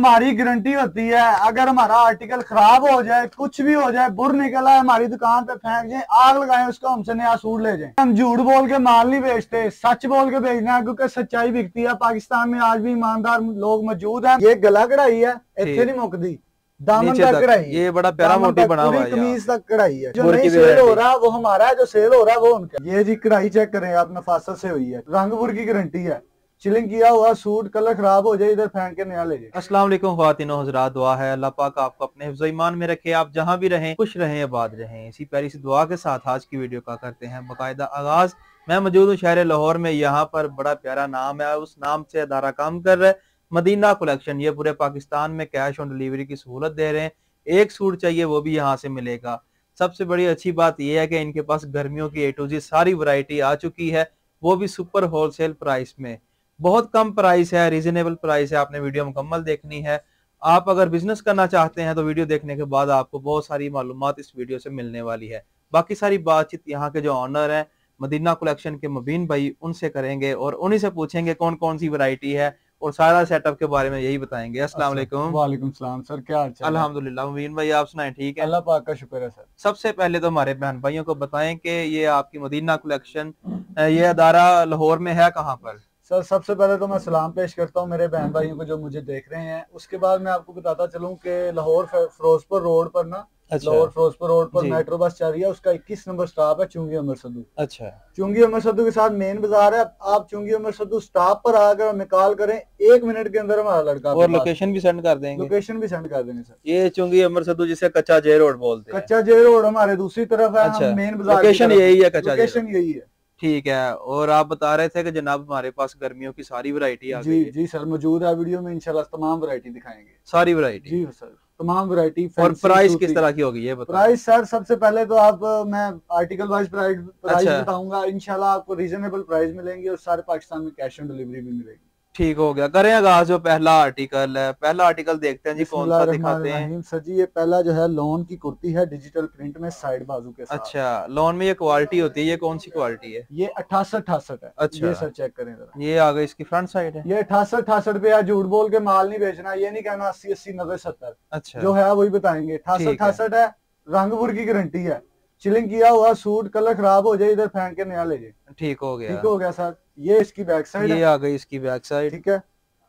हमारी गारंटी होती है, अगर हमारा आर्टिकल खराब हो जाए, कुछ भी हो जाए, बुर निकला है, हमारी दुकान पे फेंक जाए, आग लगाएं, उसको हमसे नया सूट ले जाएं। हम झूठ बोल के माल नहीं बेचते, सच बोल के बेचना है, क्योंकि सच्चाई बिकती है। पाकिस्तान में आज भी ईमानदार लोग मौजूद हैं। ये गला कढ़ाई है, इतने नहीं मुकदी, दामन तक कढ़ाई, ये बड़ा प्यारा मोटी बना हुआ है, कमीज तक कढ़ाई है। जो नहीं सेल हो रहा वो हमारा है, जो सेल हो रहा है वो उनका। ये जी कढ़ाई चेक करें आप, नफासत से हुई है, रंगपुर की गारंटी है। चिलिंग किया हुआ सूट कलर खराब हो जाए, इधर फेंक के नया ले जाए। अस्सलाम वालेकुम ख्वातीन हज़रात, दुआ है अल्लाह पाक आपको अपने हिफ्ज़ ईमान में रखे, आप जहां भी रहें खुश रहें, आबाद रहें। इसी प्यारी सी दुआ के साथ आज की वीडियो का करते हैं बाकायदा आगाज। मैं मौजूद हूँ शहर लाहौर में। यहाँ पर बड़ा प्यारा नाम है, उस नाम से अदारा काम कर रहा है, मदीना कलेक्शन। ये पूरे पाकिस्तान में कैश ऑन डिलीवरी की सहूलत दे रहे हैं। एक सूट चाहिए वो भी यहाँ से मिलेगा। सबसे बड़ी अच्छी बात यह है कि इनके पास गर्मियों की A to Z सारी वैरायटी आ चुकी है, वो भी सुपर होलसेल प्राइस में। बहुत कम प्राइस है, रीजनेबल प्राइस है। आपने वीडियो मुकम्मल देखनी है। आप अगर बिजनेस करना चाहते हैं तो वीडियो देखने के बाद आपको बहुत सारी मालूमात इस वीडियो से मिलने वाली है। बाकी सारी बातचीत यहाँ के जो ऑनर हैं मदीना कलेक्शन के मुबीन भाई, उनसे करेंगे और उन्हीं से पूछेंगे कौन कौन सी वैरायटी है और सारा सेटअप के बारे में यही बताएंगे। अस्सलाम वालेकुम। वालेकुम सलाम सर, क्या हाल चाल? अल्हम्दुलिल्लाह। मुबीन भाई आप सुनाएं, ठीक है? अल्लाह पाक का शुक्र है सर। सबसे पहले तो हमारे बहन भाइयों को बताएं कि ये आपकी मदीना कलेक्शन, ये अदारा लाहौर में है कहाँ पर? सर सबसे पहले तो मैं सलाम पेश करता हूँ मेरे बहन भाइयों को जो मुझे देख रहे हैं। उसके बाद मैं आपको बताता चलूँ कि लाहौर फिरोजपुर रोड पर ना, लाहौर फिरोजपुर रोड पर मेट्रो बस चल रही है, उसका 21 नंबर स्टॉप है चुंगी अमर सद्दू। अच्छा, चुंगी अमर सद्दू के साथ मेन बाजार है। आप चुंगी अमर सद्दू स्टॉप पर आकर हमें कॉल करें, 1 मिनट के अंदर हमारा लड़का, और लोकेशन भी सेंड कर देंगे। लोकेशन भी सेंड कर देंगे सर। ये चुंगी अमर सद्दू जिसे कच्चा जे रोड बोलते हैं। कच्चा जे रोड हमारे दूसरी तरफ है। अच्छा, हम मेन बाजार, लोकेशन यही है, कच्चा लोकेशन यही है। ठीक है। और आप बता रहे थे कि जनाब हमारे पास गर्मियों की सारी वैरायटी आ गई है। जी सर, मौजूद है। वीडियो में इंशाल्लाह तमाम वैरायटी दिखाएंगे, सारी वैरायटी। जी सर, तमाम वैरायटी। और प्राइस किस तरह की होगी ये बताओ? प्राइस सर सबसे पहले तो आप, मैं आर्टिकल वाइज प्राइस अच्छा, बताऊंगा। इंशाल्लाह आपको रीजनेबल प्राइस मिलेंगे और सारे पाकिस्तान में कैश ऑन डिलीवरी भी मिलेगी। ठीक हो गया, करें आगाज। जो पहला आर्टिकल है, पहला आर्टिकल देखते हैं जी, कौन सा दिखाते हैं? सर जी ये पहला जो है लोन की कुर्ती है, डिजिटल प्रिंट में साइड बाजू के साथ। अच्छा, लोन में ये क्वालिटी होती है, ये कौन सी क्वालिटी है? ये 68-68 है। अच्छा, ये सर चेक करें जरा। ये आ गई, इसकी फ्रंट साइड है। ये 68-68 पे है। झूठ बोल के माल नहीं बेचना, ये नहीं कहना 80-80 90-70। अच्छा, जो है वही बताएंगे। 68-68 है, रंगपुर की गारंटी है। चिलिंग किया हुआ सूट कलर खराब हो जाए, इधर फेंक के नया ले जाए। ठीक हो गया, ठीक हो गया सर। ये इसकी बैक साइड, ये आ गई इसकी बैक साइड। ठीक है।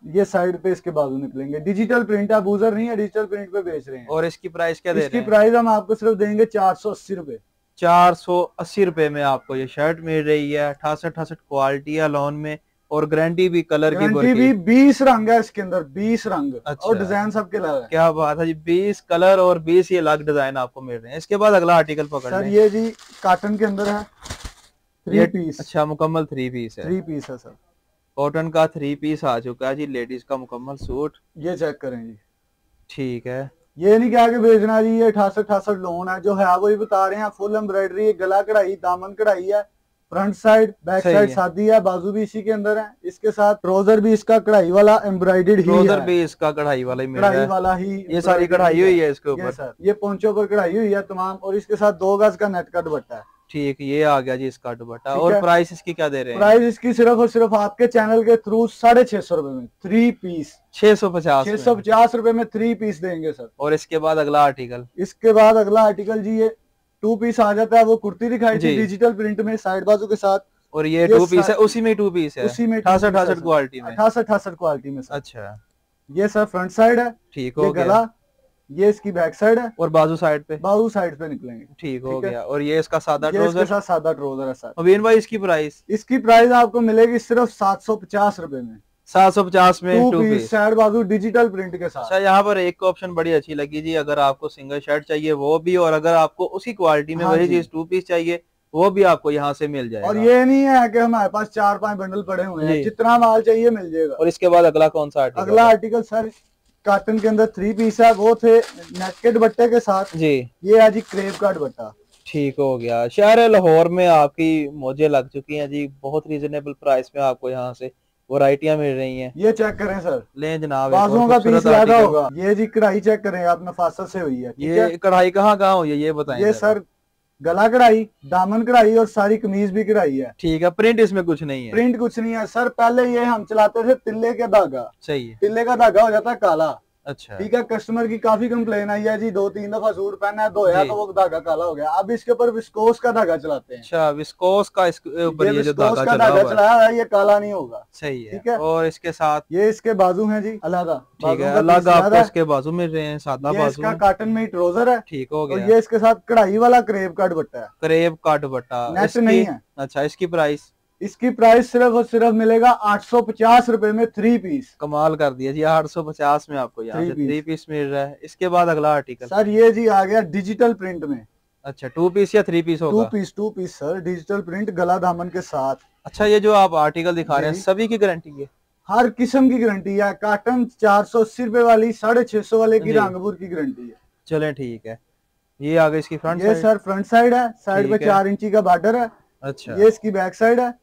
ये साइड पे इसके बाजू निकलेंगे। डिजिटल प्रिंट है, बूजर नहीं है, डिजिटल प्रिंट पे बेच रहे हैं। और इसकी प्राइस क्या दे रहे हैं? इसकी प्राइस हम आपको सिर्फ देंगे 480 रुपए। 480 रुपए में आपको ये शर्ट मिल रही है। 68-68 क्वालिटी है लोन में, और गारंटी भी कलर की भी 20 रंग है इसके अंदर, 20 रंग। अच्छा, और डिजाइन सबके अलग है। क्या बात है जी, 20 कलर और 20 ये अलग डिजाइन आपको मिल रहे हैं। इसके बाद अगला आर्टिकल पकड़ सर ये जी कॉटन के अंदर है, 3 पीस। अच्छा, मुकम्मल 3 पीस है। 3 पीस है सर, कॉटन का 3 पीस आ चुका है जी, लेडीज का मुकम्मल सूट। ये चेक करें जी। ठीक है, ये नहीं क्या के भेजना जी ये 68-68 लोन है, जो है वही बता रहे हैं। फुल एम्ब्रॉयडरी, गला कढ़ाई, दामन कढ़ाई है, फ्रंट साइड बैक साइड सादी है, बाजू भी इसी के अंदर है। इसके साथ ट्राउजर भी इसका कढ़ाई वाला एम्ब्रॉयडर्ड ही है। ट्राउजर भी इसका कढ़ाई वाला ही मिल रहा है, कढ़ाई वाला ही। ये सारी कढ़ाई हुई है इसके ऊपर सर। ये पोंचों पर कढ़ाई हुई है तमाम, और इसके साथ 2 गज का नेट का दुपट्टा है। ठीक, ये आ गया जी इसका दुपट्टा। और प्राइस इसकी क्या दे रहे हैं? प्राइस इसकी सिर्फ और सिर्फ आपके चैनल के थ्रू 650 रुपए में 3 पीस। 650 रुपए में 3 पीस देंगे सर। और इसके बाद अगला आर्टिकल? इसके बाद अगला आर्टिकल जी ये 2 पीस आ जाता है। वो कुर्ती दिखाई थी डिजिटल प्रिंट में साइड बाजू के साथ, और ये 2 पीस है, उसी में 2 पीस है, उसी में 68-68 क्वालिटी में। 68-68 क्वालिटी में सर। अच्छा, ये सर फ्रंट साइड है। ठीक हो गया। गला, ये इसकी बैक साइड है, और बाजू साइड पे, बाजू साइड पे निकलेंगे। ठीक हो गया। और ये इसका सादा ट्राउजर, इसके साथ सादा ट्राउजर है सर। मुबीन भाई इसकी प्राइस? इसकी प्राइस आपको मिलेगी सिर्फ 750 रुपए में। 750 में 2 पीस साइड बाजू डिजिटल प्रिंट के साथ। अच्छा, यहाँ पर एक ऑप्शन बड़ी अच्छी लगी जी, अगर आपको सिंगल शर्ट चाहिए वो भी, और अगर आपको उसी क्वालिटी में वही चीज 2 पीस चाहिए वो भी आपको यहाँ से मिल जाएगा। और ये नहीं है कि हमारे पास 4-5 बंडल पड़े हुए हैं, जितना माल चाहिए मिल जाएगा। और इसके बाद अगला कौन सा आर्टिकल? अगला आर्टिकल सर कॉटन के अंदर 3 पीस है, वो थे नेट के दुपट्टे के साथ जी। ये है जी क्रेप का दुपट्टा। ठीक हो गया। शहर लाहौर में आपकी मौजें लग चुकी हैं जी, बहुत रीजनेबल प्राइस में आपको यहाँ से वैरायटियां मिल रही हैं। ये चेक करें सर, लें जनाब, बाजुओं का पीस ज्यादा होगा। ये जी कढ़ाई चेक करें आप, नफासत से हुई है। ये कढ़ाई कहाँ हुई है ये बताएं? ये सर गला कढ़ाई, दामन कढ़ाई और सारी कमीज भी कढ़ाई है। ठीक है, प्रिंट इसमें कुछ नहीं है? प्रिंट कुछ नहीं है सर। पहले ये हम चलाते थे तिल्ले का धागा। सही है, तिल्ले का धागा हो जाता है काला, अच्छा ठीक है। कस्टमर की काफी कंप्लेन आई है जी, 2-3 दफा सूट पहना है, धोया तो वो धागा काला हो गया। अब इसके ऊपर विस्कोस का धागा चलाते हैं। अच्छा, विस्कोस का इसके ऊपर ये जो विस्कोस धागा का चला धागा हुआ है, चलाया है, ये काला नहीं होगा। सही है। ठीक है। और इसके साथ ये इसके बाजू हैं जी अलग, ठीक है, बाजुओं का अलग पीस आपको है। इसके बाजू मिल रहे हैं, सादा ये बाजू इसका है। कॉटन में ट्राउजर है। ठीक हो और गया। ये इसके साथ कढ़ाई वाला क्रेप का दुपट्टा है, करेब का दुपट्टा, नेट इसकी नहीं है। अच्छा, इसकी प्राइस इसकी प्राइस सिर्फ और सिर्फ मिलेगा 850 रुपए में 3 पीस। कमाल कर दिया जी, 850 में आपको यहाँ से 3 पीस मिल रहा है। इसके बाद अगला आर्टिकल सर ये जी आ गया डिजिटल प्रिंट में। अच्छा, 2 पीस या 3 पीस होगा? 2 पीस सर, डिजिटल प्रिंट गला दामन के साथ। अच्छा, ये जो आप आर्टिकल दिखा रहे हैं सभी की गारंटी है? हर किस्म की गारंटी है। कॉटन 480 रुपए वाली, 650 वाले की रंगपुर की गारंटी है। चलें ठीक है। ये आगे इसकी फ्रंट ये साइड? सर फ्रंट साइड है, साइड पे 4 इंची का बॉर्डर है। अच्छा, ये इसकी बैक साइड है।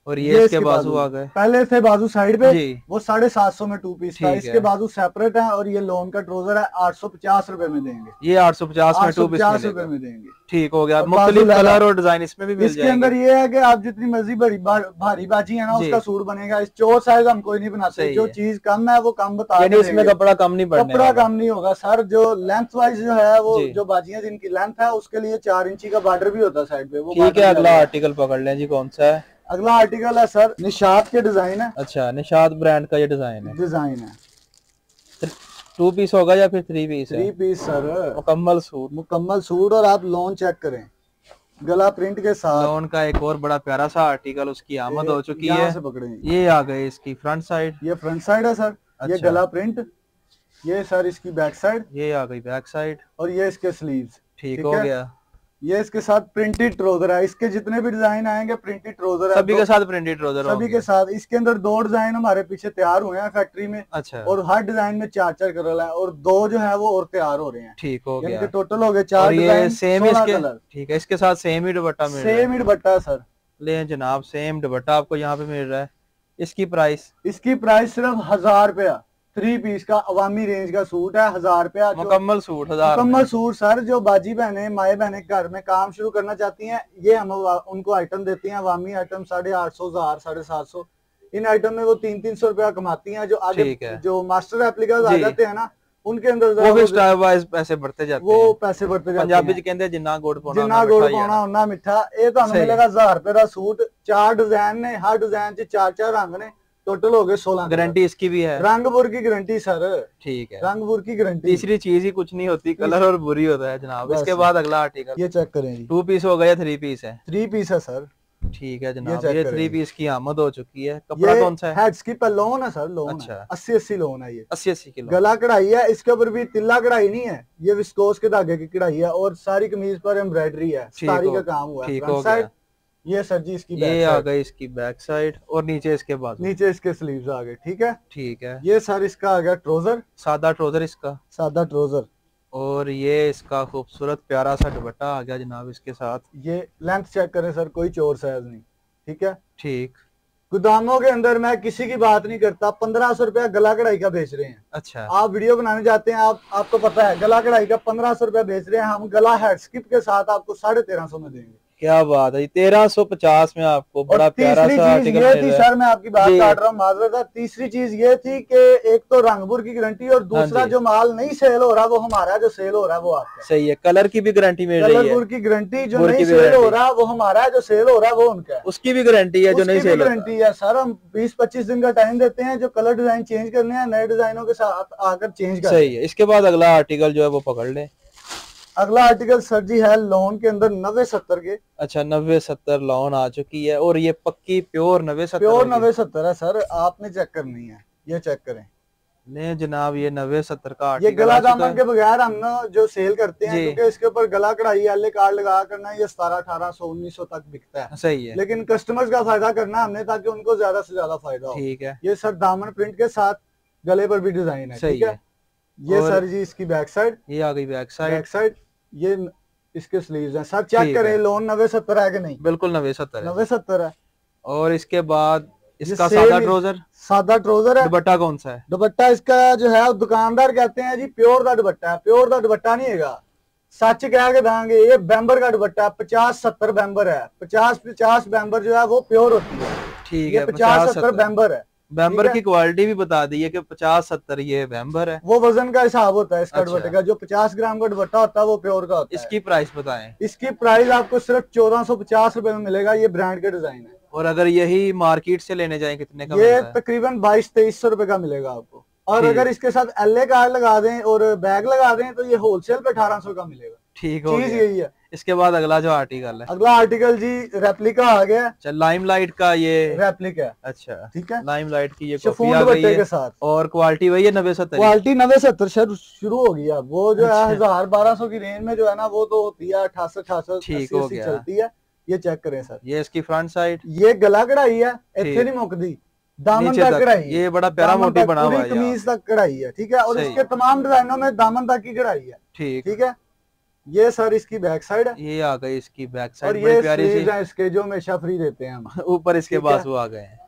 और ये इसके बाजू आ गए। पहले थे बाजू साइड पे, जी। वो 750 में 2 पीस था। ठीक इसके है। बाजू सेपरेट है। और ये लोन का ट्राउजर है, 850 रुपए में देंगे। ये 850 में 2 पीस 850 रुपए मिलेगा। में देंगे। ठीक हो गया। और मुख्तलिफ बाजू कलर और डिजाइन इसमें भी मिल इसके जाएंगे। अंदर ये है कि आप जितनी मर्जी भारी बाजी है ना, जी। उसका सूट बनेगा। इस चोर साइज हम कोई नहीं बनाते, सही जो है। चीज कम है वो कम बता यानी के इसमें देंगे। कपड़ा कम नहीं पड़ने कपड़ा वाला। कम नहीं होगा सर। जो लेंथ वाइज जो है वो जी। जो बाजियां जिनकी लेंथ है उसके लिए 4 इंची का बॉर्डर भी होता है साइड पे, वो ठीक है। border अगला भी आर्टिकल पकड़ लें जी, कौन सा है? अगला आर्टिकल है सर निशात के डिजाइन है। अच्छा, निशात ब्रांड का ये डिजाइन है। डिजाइन है 2 पीस होगा या फिर 3 पीस है? 3 पीस सर, मुकम्मल सूट। मुकम्मल सूट। और आप लोन चेक करें, गला प्रिंट के साथ। लोन का एक और बड़ा प्यारा सा आर्टिकल, उसकी आमद हो चुकी यहाँ है। से पकड़ेंगे। ये आ गए इसकी फ्रंट साइड। ये फ्रंट साइड है सर। ये अच्छा। गला प्रिंट। ये सर इसकी बैक साइड। ये आ गई बैक साइड। और ये इसके स्लीव्स। ठीक हो है? गया। ये इसके साथ प्रिंटेड ट्राउजर है। इसके जितने भी डिजाइन आएंगे प्रिंटेड ट्राउजर है। सभी के साथ प्रिंटेड ट्राउजर सभी के साथ। इसके अंदर 2 डिजाइन हमारे पीछे तैयार हुए हैं फैक्ट्री में। अच्छा, और हर डिजाइन में 4-4 कलर है। और 2 जो है वो और तैयार हो रहे हैं। ठीक हो यानी गया। कि टोटल हो गए 4 और ये डिजाइन, सेम 16 इसके, कलर। ठीक है, इसके साथ सेम ही दुपट्टा मिल रहा है। सेम ही दुपट्टा है सर। ले जनाब, सेम दुपट्टा आपको यहाँ पे मिल रहा है। इसकी प्राइस? इसकी प्राइस सिर्फ 1000 रुपया। 3 पीस का अवामी रेंज का सूट है, 1000 रुपया। मुकम्मल सूट 1000 मुकम्मल सूट सर। जो बाजी बहने माए बहने घर में काम शुरू करना चाहती हैं, ये हम उनको आइटम देते हैं। अवामी आइटम 850, 1000, 750। इन आइटम में वो 300-300 रुपया कमाती हैं। जो आगे ठीक है। जो मास्टर एप्लीकेशन आ जी। जाते हैं ना, उनके अंदर वो भी स्टाइल वाइज पैसे बढ़ते जाते वो हैं। पैसे बढ़ते जाते पंजाबी हैं। च कहते हैं जिन्ना गुड़ पाना जिन्ना गुड़ पाना उन्ना मिठा। ये ਤੁਹਾਨੂੰ सही। मिलेगा 1000 रुपए का सूट। 4 डिजाइन ने, हर डिजाइन च 4-4 रंग ने। टोटल हो गए 16। गारंटी इसकी भी है? रंगपुर की गारंटी सर। ठीक है। रंगपुर की गारंटी। तीसरी चीज ही कुछ नहीं होती, कलर और बुरी होता है जनाब। बस। इसके बाद अगला आर्टिकल, ये चेक करें जी। 2 पीस हो गया या 3 पीस है? 3 पीस है सर। ठीक है जनाब, चेक ये करें 3 जी। पीस की आमद हो चुकी है। कपड़ा ये कौन सा है? हेड स्किप है, लोन है सर। लोन अच्छा। है 80-80 लोन है। ये 80-80 किलो। गला कढ़ाई है। इसके ऊपर भी तिल्ला कढ़ाई नहीं है, ये विस्कोस के धागे की कढ़ाई है। और सारी कमीज पर एम्ब्रॉयडरी है, सितारी का काम हुआ है। ठीक फ्रंट हो साइड। गया। ये सर जी इसकी ये बैक आ साइड। गई इसकी बैक साइड और नीचे इसके बाजू। नीचे इसके स्लीव्स आ गए। ठीक है। ठीक है। ये सर इसका आ गया ट्राउजर, सादा ट्राउजर इसका। सादा ट्राउजर। और ये इसका खूबसूरत प्यारा सा दुपट्टा आ गया जनाब इसके साथ। ये लेंथ चेक करें सर, कोई चोर साइज नहीं। ठीक है। ठीक। गोदामों के अंदर मैं किसी की बात नहीं करता, 1500 रुपया गला कढ़ाई का बेच रहे हैं। अच्छा, आप वीडियो बनाने जाते हैं, आपको पता है गला कढ़ाई का 1500 रुपया बेच रहे हैं। हम गला हेड स्किप के साथ आपको 1350 में देंगे। क्या बात है। 1350 में आपको बड़ा और प्यारा तीसरी सा चीज आर्टिकल ये मिल थी रहा है। सर, मैं आपकी बात जी। काट रहा हूँ, माजरत है। तीसरी चीज ये थी कि एक तो रंगपुर की गारंटी और दूसरा हाँ जी। जो माल नहीं सेल हो रहा वो हमारा है, जो सेल हो रहा है वो आपका। सही है। कलर की भी गारंटी मिल रही है। कलरपुर की गारंटी, जो बुर की नहीं भी सेल हो गारंटी। रहा वो हमारा है, जो सेल हो रहा है वो उनका है। उसकी भी गारंटी है जो नहीं उसकी भी सेल होता। गारंटी है सर। हम 20-25 दिन का टाइम देते हैं, जो कलर डिजाइन चेंज करने हैं नए डिजाइनों के साथ आकर चेंज कर। सही है। इसके बाद अगला आर्टिकल जो है वो पकड़ ले। अगला आर्टिकल सर जी है लोन के अंदर 90-70 के। अच्छा, 90-70 लोन आ चुकी है और ये पक्की प्योर 90-70 प्योर होगी। 90-70 है सर। आपने चेक करनी है, ये चेक करें। नहीं जनाब, ये 90-70 का ये आर्टिकल गला आ चुका दामन है। के बगैर हम ना जो सेल करते हैं, जी। क्योंकि इसके ऊपर गला कढ़ाई वाले कार्ड लगा करना, ये 1700-1800-1900 तक बिकता है। सही है। लेकिन कस्टमर्स का फायदा करना हमने, ताकि उनको ज्यादा से ज्यादा फायदा हो। ठीक है। ये सर दामन प्रिंट के साथ गले पर भी डिजाइन है। सही ठीक है। ये और सर जी इसकी बैक साइड। ये आ गई बैक साइड। Back side. ये इसके स्लीव्स हैं सर। चेक ठीक करें है। लोन 90-70 है कि नहीं? बिल्कुल 90-70 है। 90-70 है। और इसके बाद इसका ये सादा same ट्राउजर, सादा ट्राउजर है। दुपट्टा कौन सा है? दुपट्टा इसका जो है दुकानदार कहते हैं जी प्योर का दुपट्टा है। प्योर का दुपट्टा नहीं है, सच कह के देंगे। ये बैम्बर का दुपट्टा है। 50-70 बैम्बर है। 50-50 बैम्बर जो है वो प्योर होती है। ठीक ये है। 50-70 बैम्बर है। बैम्बर की क्वालिटी भी बता दी है कि 50-70 ये बैम्बर है। वो वजन का हिसाब होता है इसका अच्छा। दुपट्टे का, जो 50 ग्राम का दुपट्टा होता है वो प्योर का होता है। इसकी प्राइस बताएं। इसकी प्राइस आपको सिर्फ 1450 रुपए में मिलेगा। ये ब्रांड के डिजाइन है। और अगर यही मार्केट से लेने जाए कितने का ये मिलता है? तकरीबन 2200-2300 रुपए का मिलेगा आपको। और ठीक। अगर इसके साथ एलए कार्ड लगा दें और बैग लगा दें तो ये होलसेल पे 1800 का मिलेगा। ठीक हो चीज गया। यही है। इसके बाद अगला जो आर्टिकल है, अगला आर्टिकल जी रेप्लिका आ गया। अच्छा, लाइमलाइट का ये रेप्लिका। अच्छा, ठीक है, लाइमलाइट की ये कॉपी शिफॉन आ गई दुपट्टे है के साथ। और क्वालिटी वही है 90-70। क्वालिटी 90-70 शुरू हो गई है। वो जो है अच्छा। 1000-1200 की रेंज में जो है ना वो तो होती है 88-88 ठीक हो 80 गया। चलती है। ये चेक करें सर, ये इसकी फ्रंट साइड, ये गला कढ़ाई है, ठीक। इतने नहीं मुकदी, दामन नीचे तक तक कढ़ाई है। ये बड़ा प्यारा दामन मोटी तक, बना हुआ पूरी है कमीज तक कढ़ाई है। ठीक है, और सही। इसके तमाम डिजाइनों में दामन तक की कढ़ाई है। ठीक। ठीक है, ये सर इसकी बैक साइड है। ये आ गई इसकी बैक और साइड, ये बड़ी प्यारी सी। स्लीव्स हैं इसके जो हमेशा फ्री देते हैं हम। ऊपर इसके ठीक है। बाजू आ गए हैं।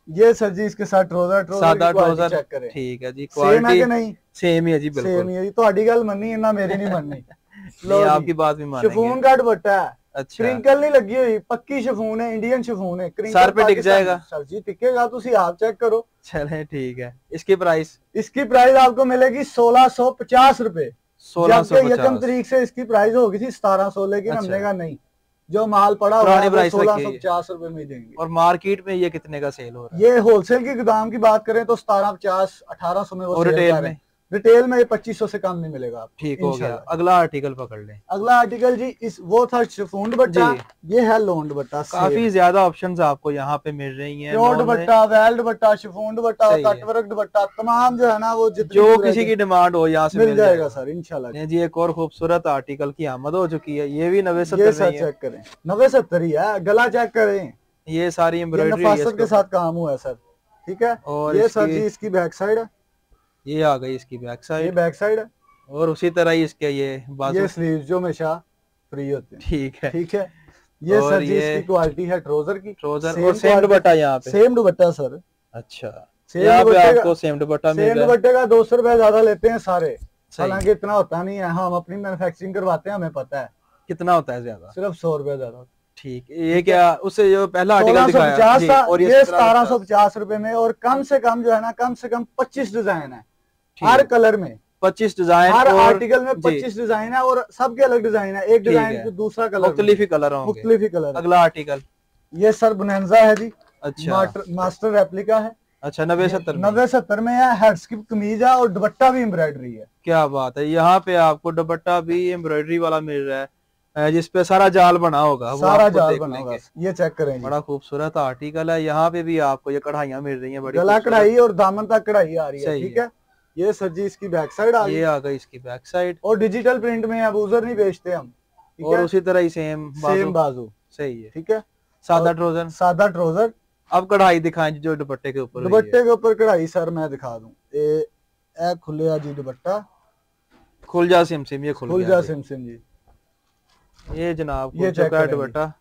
ये सर जी इसके साथ ट्राउजर सादा ट्राउजर चेक करें। ठीक है जी, सेम है क्वालिटी कि नहीं? सेम ही है जी, सेम बिल्कुल। ही है जी। तो गल मन्नी है ना, मेरी नहीं मननी। नहीं, आपकी बात भी मानेंगे। शिफॉन का दुपट्टा है, अच्छा, क्रिंकल नहीं लगी हुई, पक्की शिफॉन है, इंडियन शिफॉन है। क्रिंकल सर पे टिक पाकिस्तानी- जाएगा? सर जी टिकेगा, तुसी आप चेक करो। चले ठीक है। इसकी प्राइस इसकी प्राइस आपको मिलेगी 1650 रुपए। जबकि यकम 1650। तारीख से इसकी प्राइस होगी थी 1700, लेकिन अच्छा। हमने कहा नहीं, जो माल पड़ा हुआ पुरानी है वो प्राइस रखी है। 1650 रुपए में ही देंगे। और मार्केट में ये कितने का सेल हो रहा है? ये होलसेल की गोदाम की बात करें तो 1750-1800 में वो और सेल रिटेल कर रहे में? हैं। रिटेल में ये 2500 से कम नहीं मिलेगा आपको। ठीक हो गया। इंशाल्लाह। अगला आर्टिकल पकड़ लें। अगला आर्टिकल जी इस वो था शिफॉन दुपट्टा, ये है लोन दुपट्टा। काफी ज्यादा ऑप्शंस आपको यहाँ पे मिल रही हैं। प्योर दुपट्टा, वेल दुपट्टा, शिफॉन दुपट्टा, सही है। कटवर्क दुपट्टा, तमाम जो है ना वो जितनी जो भी किसी की डिमांड हो यहाँ से मिल जाएगा सर इंशाल्लाह। ये जी एक और खूबसूरत आर्टिकल की आमद हो चुकी है। ये भी ये 90-70 सर में ही है। चेक करें, 90-70 ही है। गला चेक करें, ये सारी ये एम्ब्रॉयडरी नफासत के साथ काम हुआ है सर। ठीक है, और ये सर इसकी- जी इसकी बैक साइड है। ये आ गई इसकी बैक ये साइड बैक साइड है। और उसी तरह ही इसके ये बाजू। ये स्लीव्स जो हमेशा फ्री होते हैं। ठीक है। ठीक है, ये और सर जी ये इसकी क्वालिटी है ट्राउजर की। ट्राउजर और सेम दुपट्टा यहाँ पे। सेम दुपट्टा सर। अच्छा, सेम यहाँ पे दुपट्टे का- आपको सेम दुपट्टा मिल सेम रहा है। दुपट्टे का 200 रुपए ज्यादा लेते हैं सारे, सही। हालांकि इतना होता नहीं है। हम अपनी मैन्युफैक्चरिंग करवाते हैं, हमें पता है। कितना होता है ज्यादा? सिर्फ 100 रुपए ज्यादा होता है। ठीक, ये क्या उससे जो पहला आर्टिकल दिखाया 1650 जी, था, और ये 1750 रुपए में। और कम से कम जो है ना, कम से कम 25 डिजाइन है ठीक। हर कलर में। 25 डिजाइन हर और आर्टिकल में जी, 25 डिजाइन है और सबके अलग डिजाइन है। एक ठीक डिजाइन है। पे दूसरा कलर मुख्तलिफ ही कलर होंगे। मुख्तलिफ ही कलर है। अगला आर्टिकल, ये सर बोनेंजा है जी। अच्छा मास्टर रेप्लिका है। अच्छा, 90-70 में। 90-70 में है। हेड्स की कमीज है और दुपट्टा भी एम्ब्रॉयडरी है। क्या बात है, यहाँ पे आपको दुपट्टा भी एम्ब्रॉयडरी वाला मिल रहा है जिसपे सारा जाल बना होगा। वो सारा आपको जाल देख बना होगा। लेंगे। ये चेक करें जी। बड़ा खूबसूरत आर्टिकल है। यहाँ पे भी आपको ये कढ़ाइयाँ मिल रही हैं बड़ी गला खूबसूरत। कढ़ाई और दामन तक कढ़ाई आ रही है। सही ठीक है। है, ये सर जी इसकी बैक साइड आ ये गई आ गई इसकी बैक साइड और डिजिटल प्रिंट में अबूजर नहीं बेचते हम। ठीक और है, उसी तरह ही सेम सेम बाजू। सही है। ठीक है, सादा और ट्राउजर। सादा ट्राउजर। अब कढ़ाई दिखाएं जो दुपट्टे के ऊपर हुई है। दुपट्टे के ऊपर कढ़ाई सर मैं दिखा दूं। ए खुले जी दुपट्टा, खुल जा सिम ये खुल खुल गया जा जी। सिम जी। ये जनाब ये खुल चेक चुका है करेंगे। दुपट्टा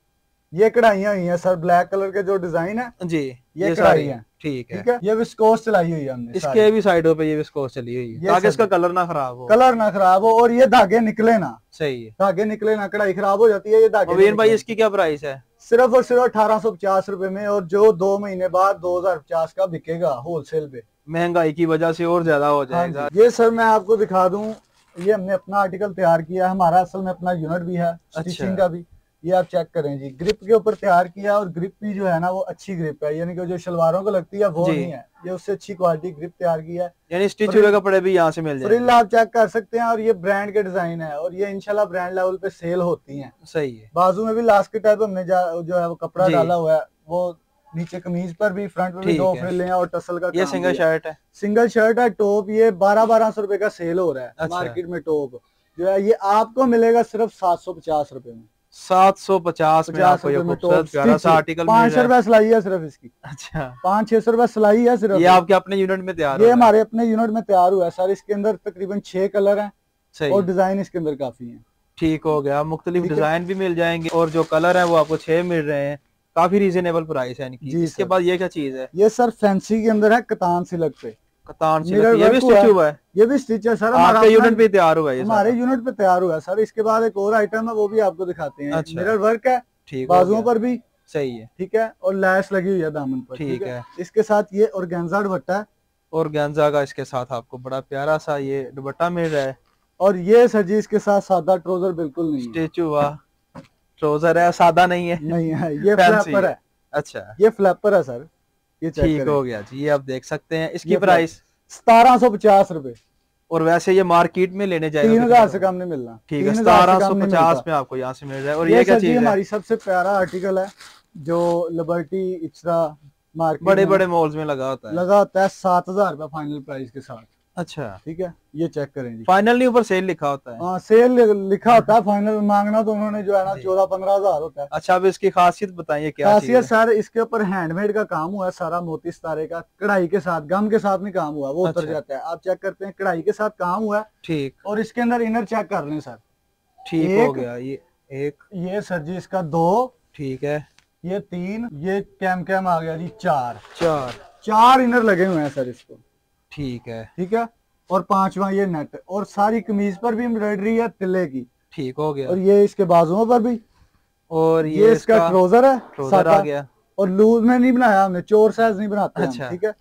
ये कढ़ाइयां हुई हैं सर, ब्लैक कलर के जो डिजाइन है जी। ये सारी कढ़ाई है। ठीक है। ठीक है, ये विस्कोस चलाई हुई है हमने इसके भी साइडों पे ये विस्कोस चली हुई है ये ताकि सब इसका कलर ना खराब हो। कलर ना खराब हो और ये धागे निकले ना, सही है। धागे निकले ना, कढ़ाई खराब हो जाती है। ये धागे मोबीन नहीं भाई निकले। इसकी क्या प्राइस है? सिर्फ और सिर्फ 1850 रुपए में, और जो 2 महीने बाद 2050 का बिकेगा होलसेल पे। महंगाई की वजह से और ज्यादा हो हाँ जाएगा। जी। ये सर मैं आपको दिखा दूं, ये हमने अपना आर्टिकल तैयार किया है। हमारा असल में अपना यूनिट भी है स्टिचिंग का भी। ये आप चेक करें जी, ग्रिप के ऊपर तैयार किया और ग्रिप भी जो है ना वो अच्छी ग्रिप है, यानी कि जो शलवारों को लगती है वो जी। नहीं है। ये उससे अच्छी क्वालिटी ग्रिप तैयार किया है। यानी स्टिच हुए कपड़े भी यहाँ से मिल फ्रिल जाएंगे। आप चेक कर सकते हैं और ये ब्रांड के डिजाइन है और ये इंशाल्लाह ब्रांड लेवल पे सेल होती हैं। सही है। बाजू में भी लास्ट के टाइप हमने जो है वो कपड़ा जी। डाला हुआ है, वो नीचे कमीज पर भी, फ्रंट में भी ठीक 2 है। फ्रिलें हैं और टसल का ये काम सिंगल भी है। शर्ट है। सिंगल शर्ट है। टॉप ये 1200 रुपए का सेल हो रहा है अच्छा। मार्केट में। टॉप जो है ये आपको मिलेगा सिर्फ 750 रुपए में। 750 में आपको ये में खूबसूरत प्यारा सा आर्टिकल मिल 500 रहा है। रुपए सिलाई है सिर्फ इसकी। अच्छा, 500-600 रुपए सिलाई है सिर्फ। ये आपके अपने यूनिट में तैयार ये हो रहा है। हमारे अपने यूनिट में तैयार हुआ है सर। इसके अंदर तकरीबन 6 कलर हैं सही और है। डिजाइन इसके अंदर काफी हैं। ठीक हो गया। मुख्तलिफ ठीक है। डिजाइन भी मिल जाएंगे और जो कलर है वो आपको 6 मिल रहे हैं। काफी रीजनेबल प्राइस है इनकी। जी इसके सर। बाद ये क्या चीज है? ये सर फैंसी के अंदर है, कतान सिल्क पे। कतान सिल्क, मिरर ये भी वर्क स्टिच हुआ हुआ है। ये भी स्टिच है सर। हमारा आपके अपना- यूनिट पे तैयार हुआ है ये हमारे सारा? यूनिट पे तैयार हुआ है सर। इसके बाद एक और आइटम है वो भी आपको दिखाते हैं। अच्छा। मिरर वर्क है ठीक हो बाजुओं गया। पर भी सही है, ठीक है, और लैस लगी हुई है दामन पर, ठीक है। इसके साथ ये ऑर्गेन्जा दुपट्टा है, और गेंजा का इसके साथ आपको बड़ा प्यारा सा ये दुपट्टा मिल रहा है। और ये सर जी इसके साथ सादा ट्राउजर बिल्कुल नहीं है, स्टेचू हुआ ट्राउजर है, सादा नहीं है, नहीं है, ये फैंसी फ्लैपर है, अच्छा ये फ्लैपर है सर, ये चेक ठीक करें। हो गया जी, ये आप देख सकते हैं। इसकी ये प्राइस 1750 रुपए, और वैसे ये मार्केट में लेने जाएगा 3000 से कम नहीं मिलना, ठीक है, 3000 से कम नहीं 1750 मिलता। में आपको यहाँ से मिल रहा है। और ये ये क्या सर जी चीज है? हमारी सबसे प्यारा आर्टिकल है जो लिबर्टी इचरा मार्केट बड़े बड़े मॉल्स में लगा होता है, लगा होता है 7000 रुपए फाइनल प्राइस के साथ, अच्छा ठीक है, ये चेक करें जी। फाइनल नहीं, ऊपर सेल लिखा होता है। हाँ सेल लिखा होता है, फाइनल मांगना तो उन्होंने जो है ना 14-15 हजार होता है। अच्छा, अब इसकी खासियत बताइए क्या चीज खासियत है? सर इसके ऊपर हैंडमेड का काम हुआ है, सारा मोती सितारे का, कढ़ाई के साथ, गम के साथ नहीं काम हुआ, वो उतर अच्छा। जाता है, आप चेक करते हैं, कढ़ाई के साथ काम हुआ है। ठीक और इसके अंदर इनर चेक कर लें सर, ठीक हो गया, ये एक, ये सर जी इसका 2, ठीक है, ये 3, ये कैम आ गया जी 4, चार, 4 इनर लगे हुए हैं सर इसको, ठीक है, ठीक है, और 5वां ये नेट, और सारी कमीज पर भी एम्ब्रॉयडरी है तिल्ले की, ठीक हो गया। और ये इसके बाजुओं पर भी, और ये इसका ट्राउजर है ट्राउजर सादा, आ गया, और लूज में नहीं बनाया हमने, चोर साइज नहीं बनाते हम, अच्छा। ठीक है,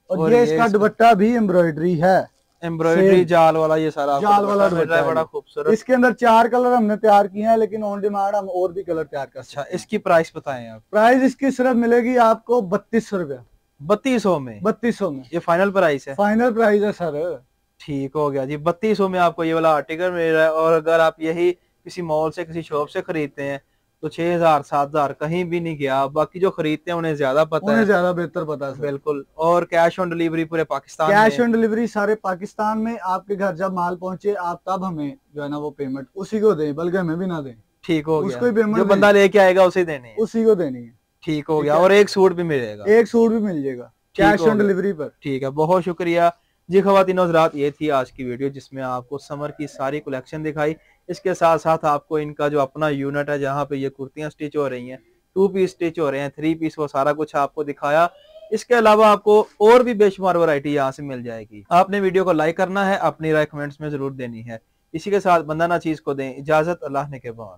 और और ये ये इसका इसका- दुपट्टा भी एम्ब्रॉयडरी है, एम्ब्रॉयडरी सेम। जाल वाला, ये सारा आपको जाल वाला दुपट्टा मिल रहा है, दुपट्टा बड़ा है। खूबसूरत। इसके अंदर 4 कलर हमने तैयार किए हैं, लेकिन ऑन डिमांड हम और भी कलर तैयार कर अच्छा, सकते हैं। इसकी प्राइस बताएं आप। प्राइस इसकी सिर्फ मिलेगी आपको 3200 रुपया, 3200 में, 3200 में ये फाइनल प्राइस है? फाइनल प्राइस है सर। ठीक हो गया जी, 3200 में आपको ये वाला आर्टिकल मिल रहा है। और अगर आप यही किसी मॉल से, किसी शॉप से खरीदते हैं तो 6000 7000 कहीं भी नहीं गया। बाकी जो खरीदते हैं उन्हें ज्यादा पता उन्हें है, ज्यादा बेहतर पता है सर। बिल्कुल। और कैश ऑन डिलीवरी पूरे पाकिस्तान कैश में, ऑन डिलीवरी सारे पाकिस्तान में, आपके घर जब माल पहुंचे आप तब हमें जो है ना वो पेमेंट उसी को दें, बल्कि हमें भी ना दें, ठीक हो उसको गया, ही पेमेंट जो दें। बंदा लेके आएगा उसे देनी है, उसी को देनी है, ठीक हो ठीक गया। है। और एक सूट भी मिलेगा, एक सूट भी मिल जाएगा ठीक कैश हो ऑन गया। डिलीवरी पर। ठीक है, बहुत शुक्रिया जी। ख़वातीन हज़रात, ये थी आज की वीडियो जिसमें आपको समर की सारी कलेक्शन दिखाई। इसके साथ साथ आपको इनका जो अपना यूनिट है जहाँ पे ये कुर्तियाँ स्टिच हो रही हैं, 2 पीस स्टिच हो रहे हैं, 3 पीस, वो सारा कुछ आपको दिखाया। इसके अलावा आपको और भी बेशुमार वैरायटी यहाँ से मिल जाएगी। आपने वीडियो को लाइक करना है, अपनी राय कमेंट्स में जरूर देनी है। इसी के साथ बंदा ना चीज को दें इजाजत, अल्लाह ने के बाद।